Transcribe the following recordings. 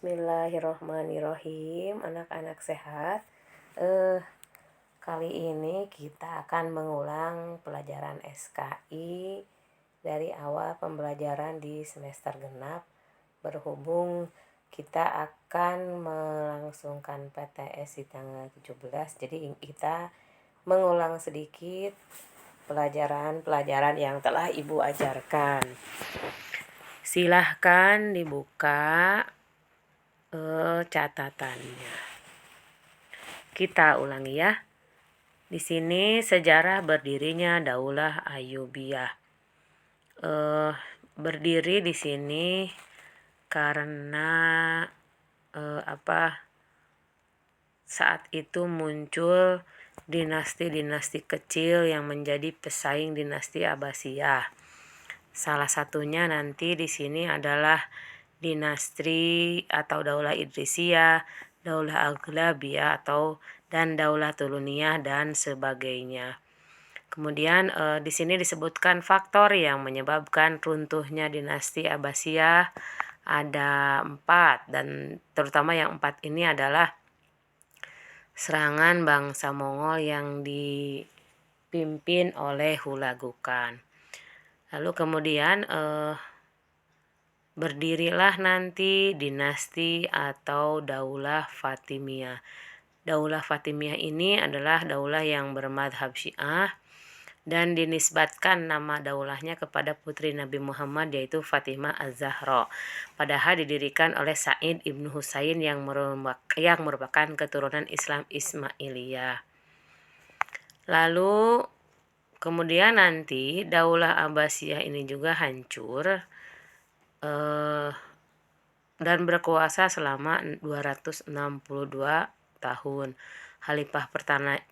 Bismillahirrohmanirrohim, anak-anak sehat. Kali ini kita akan mengulang pelajaran SKI dari awal pembelajaran di semester genap. Berhubung kita akan melangsungkan PTS di tanggal 17, jadi kita mengulang sedikit pelajaran-pelajaran yang telah Ibu ajarkan. Silahkan dibuka catatannya. Kita ulangi ya. Di sini sejarah berdirinya Daulah Ayyubiyah. Berdiri di sini karena saat itu muncul dinasti-dinasti kecil yang menjadi pesaing dinasti Abbasiyah. Salah satunya nanti di sini adalah dinasti atau Daulah Idrisiyah, Daulah Aghlabiyah dan Daulah Tuluniyah dan sebagainya. Kemudian di sini disebutkan faktor yang menyebabkan runtuhnya dinasti Abbasiyah ada 4, dan terutama yang 4 ini adalah serangan bangsa Mongol yang dipimpin oleh Hulagukan. Lalu kemudian berdirilah nanti dinasti atau Daulah Fatimiyah. Daulah Fatimiyah ini adalah daulah yang bermadhab Syiah dan dinisbatkan nama daulahnya kepada putri Nabi Muhammad, yaitu Fatimah Az-Zahra. Padahal didirikan oleh Sa'id ibnu Husain yang merupakan keturunan Islam Ismailiyah. Lalu kemudian nanti Daulah Abbasiyah ini juga hancur dan berkuasa selama 262 tahun. Khalifah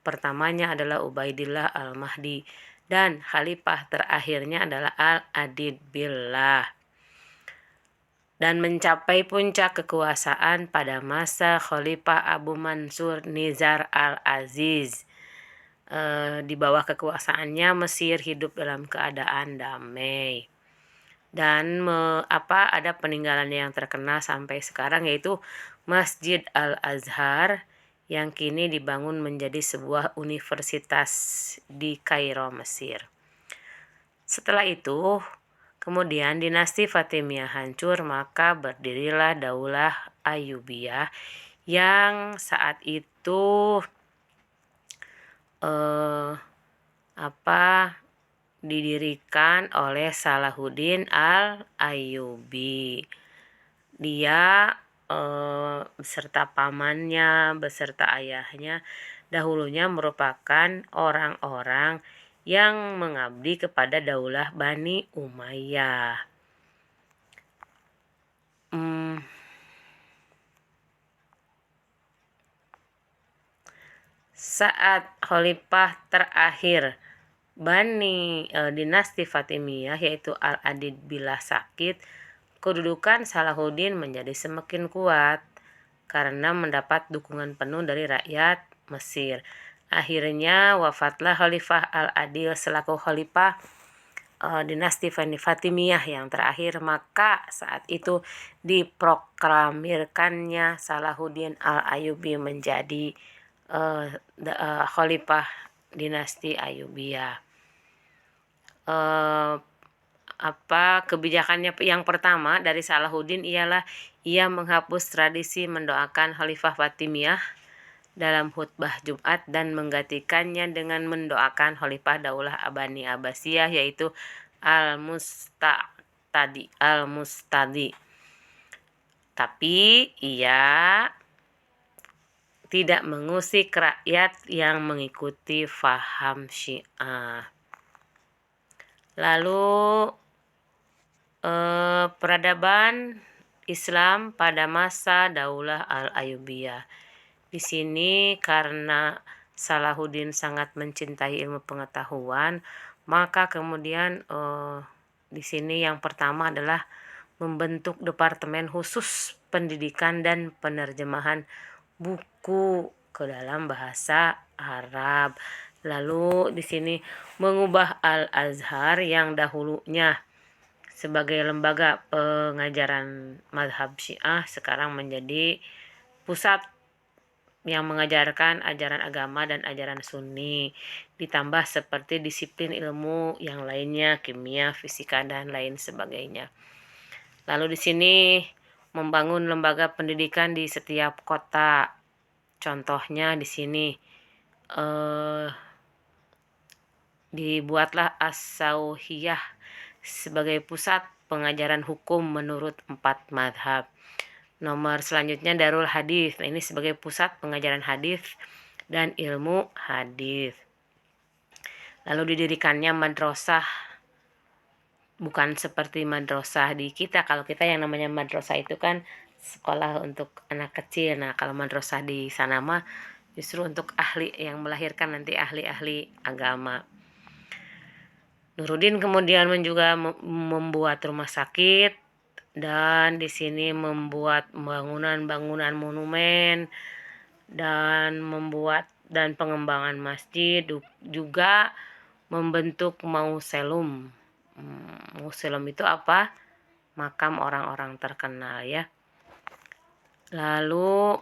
pertamanya adalah Ubaidillah Al-Mahdi dan khalifah terakhirnya adalah Al-Adid Billah. Dan mencapai puncak kekuasaan pada masa Khalifah Abu Mansur Nizar Al-Aziz. Di bawah kekuasaannya Mesir hidup dalam keadaan damai. Dan ada peninggalan yang terkenal sampai sekarang, yaitu Masjid Al-Azhar yang kini dibangun menjadi sebuah universitas di Kairo, Mesir. Setelah itu, kemudian dinasti Fatimiyah hancur, maka berdirilah Daulah Ayyubiyah yang saat itu didirikan oleh Salahuddin Al-Ayyubi. Dia beserta pamannya, beserta ayahnya, dahulunya merupakan orang-orang yang mengabdi kepada Daulah Bani Umayyah. Saat khalifah terakhir dinasti Fatimiyah, yaitu Al-Adid Billah sakit, kedudukan Salahuddin menjadi semakin kuat karena mendapat dukungan penuh dari rakyat Mesir. Akhirnya wafatlah Khalifah Al-Adil selaku khalifah dinasti Fatimiyah yang terakhir. Maka saat itu diproklamirkannya Salahuddin Al-Ayyubi menjadi khalifah dinasti Ayyubiyah. Kebijakannya yang pertama dari Salahuddin ialah ia menghapus tradisi mendoakan Khalifah Fatimiyah dalam khutbah Jumat dan menggantikannya dengan mendoakan Khalifah Daulah Bani Abbasiyah, yaitu Al-Mustadi. Tapi ia tidak mengusik rakyat yang mengikuti faham Syiah. Lalu peradaban Islam pada masa Daulah Al-Ayyubiyah. Di sini karena Salahuddin sangat mencintai ilmu pengetahuan, maka kemudian di sini yang pertama adalah membentuk departemen khusus pendidikan dan penerjemahan buku ke dalam bahasa Arab. Lalu di sini mengubah Al-Azhar yang dahulunya sebagai lembaga pengajaran mazhab Syiah sekarang menjadi pusat yang mengajarkan ajaran agama dan ajaran Sunni, ditambah seperti disiplin ilmu yang lainnya, kimia, fisika, dan lain sebagainya. Lalu di sini membangun lembaga pendidikan di setiap kota. Contohnya di sini dibuatlah As-Sauhiyah sebagai pusat pengajaran hukum menurut 4 madhab. Nomor selanjutnya Darul Hadis. Nah, ini sebagai pusat pengajaran hadis dan ilmu hadis. Lalu didirikannya madrasah, bukan seperti madrasah di kita. Kalau kita yang namanya madrasah itu kan sekolah untuk anak kecil. Nah, kalau madrasah di sana mah justru untuk ahli yang melahirkan nanti ahli-ahli agama. Nuruddin kemudian juga membuat rumah sakit dan di sini membuat bangunan-bangunan monumen dan pengembangan masjid, juga membentuk mausoleum. Mausoleum itu apa? Makam orang-orang terkenal ya. Lalu